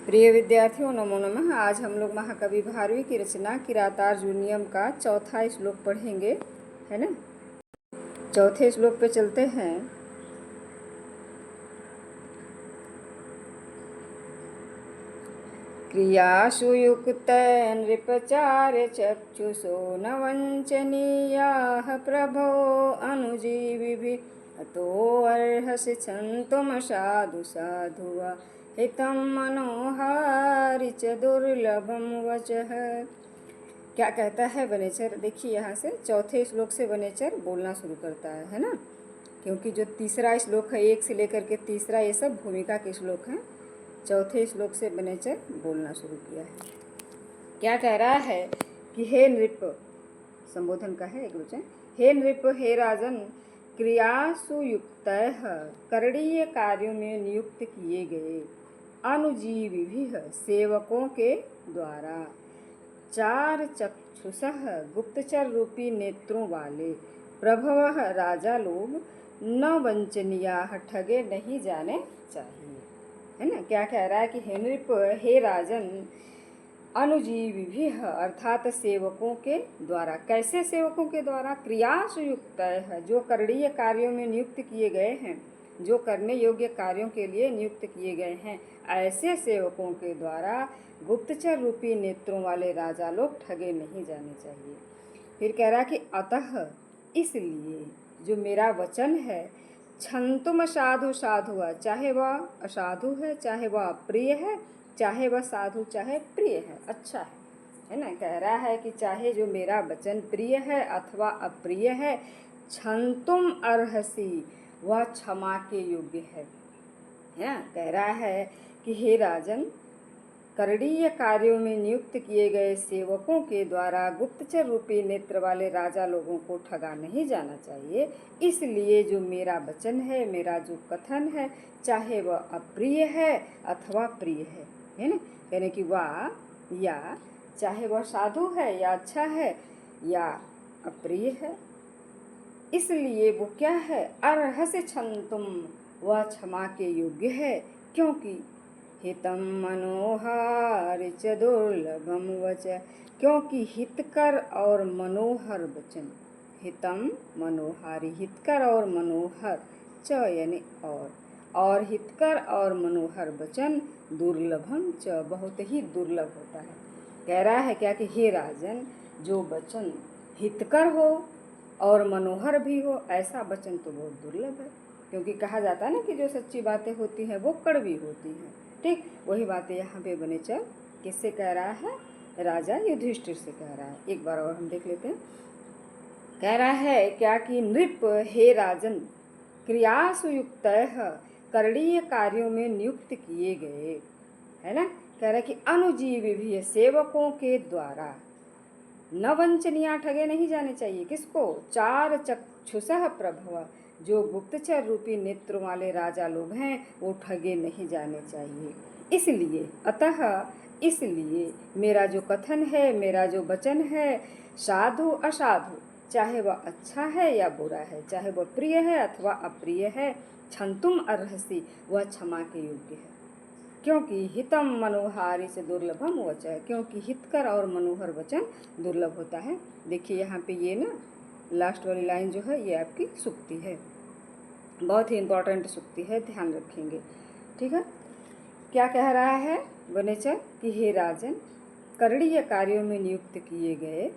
प्रिय विद्यार्थियों, नमो नमः। आज हम लोग महाकवि भारवी की रचना किरातार्जुनीयम का चौथा श्लोक पढ़ेंगे, है ना। चौथे श्लोक पे चलते हैं। क्रियासु युक्त नृपचार्य चक्षुषो न वंचनीयाः प्रभो अनुजीविभिः अतो अर्हसि क्षन्तुम साधु साधुवा हितं मनोहारि च दुर्लभम वचः। क्या कहता है वनेचर? देखिए, यहाँ से चौथे श्लोक से वनेचर बोलना शुरू करता है ना। क्योंकि जो तीसरा श्लोक है, एक से लेकर के तीसरा, ये सब भूमिका के श्लोक हैं। चौथे श्लोक से वनेचर बोलना शुरू किया है। क्या कह रहा है कि हे नृप, संबोधन का है एक वचन, हे नृप, हे राजन, क्रियासु युक्तः करणीय कार्यों में नियुक्त किए गए अनुजीविभिः सेवकों के द्वारा चार चक्षुषः गुप्तचर रूपी नेत्रों वाले प्रभवः राजा लोग न वंचनीयाः ठगे नहीं जाने चाहिए, है ना। क्या कह रहा है कि हे नृप, हे राजन, अनुजीविभिः अर्थात सेवकों के द्वारा। कैसे सेवकों के द्वारा? क्रियासु युक्त है, जो करणीय कार्यों में नियुक्त किए गए हैं, जो करने योग्य कार्यों के लिए नियुक्त किए गए हैं, ऐसे सेवकों के द्वारा गुप्तचर रूपी नेत्रों वाले राजा लोग ठगे नहीं जाने चाहिए। फिर कह रहा कि अतः इसलिए जो मेरा वचन है, क्षंतुम साधु साधुआ, चाहे वह असाधु है, चाहे वह अप्रिय है, चाहे वह साधु चाहे प्रिय है, अच्छा है ना। कह रहा है कि चाहे जो मेरा वचन प्रिय है अथवा अप्रिय है, क्षंतुम अर्हसि, वह क्षमा के योग्य है ना। कह रहा है कि हे राजन, करणीय कार्यों में नियुक्त किए गए सेवकों के द्वारा गुप्तचर रूपी नेत्र वाले राजा लोगों को ठगा नहीं जाना चाहिए। इसलिए जो मेरा वचन है, मेरा जो कथन है, चाहे वह अप्रिय है अथवा प्रिय है ना। यानी कि वह या चाहे वह साधु है या अच्छा है या अप्रिय है, इसलिए वो क्या है? अर्हसि क्षन्तुम, वह क्षमा के योग्य है। क्योंकि हितम मनोहारि च दुर्लभम वच, क्योंकि हितकर और मनोहर वचन, हितम मनोहारि, हितकर और मनोहर, च यानी और हितकर और मनोहर वचन दुर्लभम च, बहुत ही दुर्लभ होता है। कह रहा है क्या कि हे राजन, जो वचन हितकर हो और मनोहर भी हो, ऐसा वचन तो बहुत दुर्लभ है। क्योंकि कहा जाता है ना कि जो सच्ची बातें होती हैं वो कड़वी होती हैं। ठीक वही बातें यहाँ पे वनेचर किससे कह रहा है? राजा युधिष्ठिर से कह रहा है। एक बार और हम देख लेते हैं। कह रहा है क्या कि नृप, हे राजन, क्रियासु युक्तः करणीय कार्यों में नियुक्त किए गए, है ना। कह रहा है कि अनुजीवी भी सेवकों के द्वारा न वंचनीय, ठगे नहीं जाने चाहिए। किसको? चार चक्षुषः प्रभव, जो गुप्तचर रूपी नेत्र वाले राजा लोग हैं, वो ठगे नहीं जाने चाहिए। इसलिए अतः इसलिए मेरा जो कथन है, मेरा जो वचन है, साधु असाधु, चाहे वह अच्छा है या बुरा है, चाहे वह प्रिय है अथवा अप्रिय है, क्षंतुम अर्हसि, वह क्षमा के योग्य है। क्योंकि हितम मनोहारि से दुर्लभम वचः, क्योंकि हितकर और मनोहर वचन दुर्लभ होता है। देखिए यहाँ पे ये ना लास्ट वाली लाइन जो है, ये आपकी सुक्ति है, बहुत ही इम्पोर्टेंट सुक्ति है, ध्यान रखेंगे। ठीक है। क्या कह रहा है वनेचर कि हे राजन, करणीय कार्यों में नियुक्त किए गए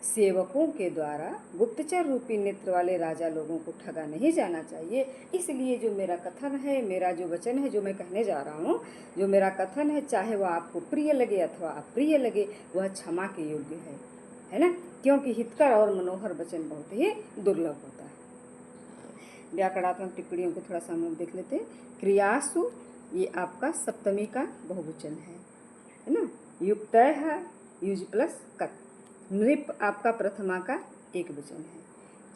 सेवकों के द्वारा गुप्तचर रूपी नेत्र वाले राजा लोगों को ठगा नहीं जाना चाहिए। इसलिए जो मेरा कथन है, मेरा जो वचन है, जो मैं कहने जा रहा हूँ, जो मेरा कथन है, चाहे वह आपको प्रिय लगे अथवा अप्रिय लगे, वह क्षमा के योग्य है ना। क्योंकि हितकर और मनोहर वचन बहुत ही दुर्लभ होता है। व्याकरणात्मक टिप्पणियों को थोड़ा सा हम लोग देख लेते हैं। क्रियासु, ये आपका सप्तमी का बहुवचन है ना। युक्त है युज प्लस कत। नृप आपका प्रथमा का एक वचन है।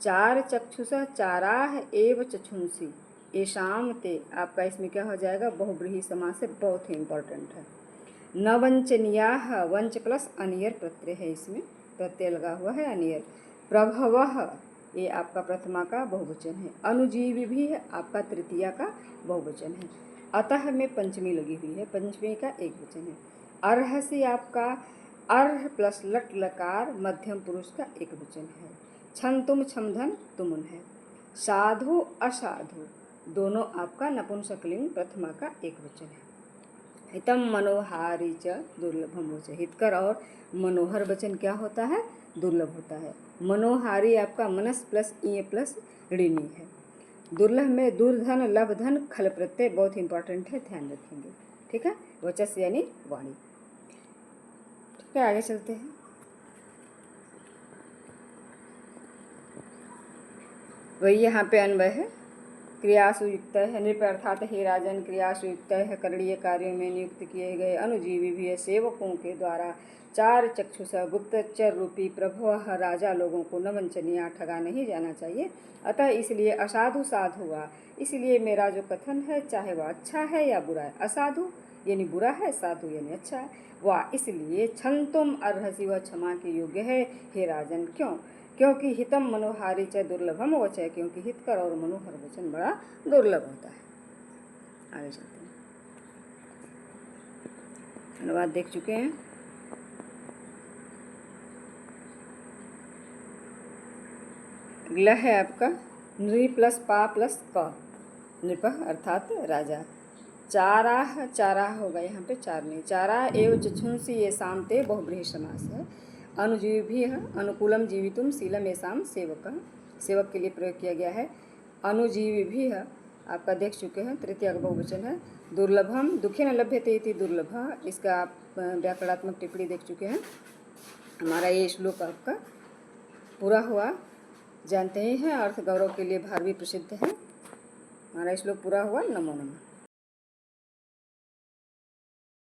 चार चक्षुषः चाराह एव चक्षुंसी, येषाम ते, आपका इसमें क्या हो जाएगा? बहुब्रीहि समास है, बहुत ही इम्पोर्टेंट है। न वंचनीयाः, वंच प्लस अनियर प्रत्यय है, इसमें प्रत्यय लगा हुआ है अनियर। प्रभवः, ये आपका प्रथमा का बहुवचन है। अनुजीवी भी है आपका तृतीया का बहुवचन है। अतः में पंचमी लगी हुई है, पंचमी का एक वचन है। अर्हसि आपका अर्ह प्लस लट लकार मध्यम पुरुष का एक वचन है। छन तुम छम धन तुमुन है। साधु असाधु दोनों आपका नपुंसकलिंग प्रथमा का एक वचन है। हितम मनोहारी च दुर्लभम वच, हितकर और मनोहर वचन क्या होता है? दुर्लभ होता है। मनोहारी आपका मनस प्लस ई प्लस ऋणी है। दुर्लभ में दुर्धन लभ धन खल प्रत्यय बहुत इंपॉर्टेंट है, ध्यान रखेंगे। ठीक है, वचस यानी वाणी। ठीक है, आगे चलते हैं। वही यहाँ पे अन्वय है। क्रियासु युक्त है नृप अर्थात हे राजन, क्रियासु युक्त है करणीय कार्यों में नियुक्त किए गए अनुजीवी भी सेवकों के द्वारा चार चक्षुष गुप्तचर रूपी प्रभु राजा लोगों को न वंचनीय ठगा नहीं जाना चाहिए। अतः इसलिए असाधु साधु हुआ। इसलिए मेरा जो कथन है चाहे वह अच्छा है या बुरा है, असाधु यानी बुरा है, साधु यानी अच्छा है, वह इसलिए छन तुम अर्हसि वह क्षमा के योग्य है हे राजन। क्यों? क्योंकि हितम मनोहारी च दुर्लभम वच है, क्योंकि हितकर और मनोहर वचन बड़ा दुर्लभ होता है। आगे चलते हैं। अनुवाद देख चुके हैं। अगला है आपका नृ प्लस पा प्लस क, नृप अर्थात राजा। चाराह, चाराह होगा यहाँ पे चार नहीं, चाराह एवं चछुंसी ये शामते बहुब्रीहि समास है। अनुजीवी भी है, अनुकूलम जीवितुम शीलम येषाम सेवक, सेवक के लिए प्रयोग किया गया है। अनुजीवी भी है आपका देख चुके हैं, तृतीय का बहुवचन है। दुर्लभम दुखे न लभ्यते इति दुर्लभ, इसका आप व्याकरणात्मक टिप्पणी देख चुके हैं। हमारा ये श्लोक आपका पूरा हुआ, जानते ही हैं। अर्थ गौरव के लिए भारवी प्रसिद्ध है। हमारा श्लोक पूरा हुआ। नमो नमः।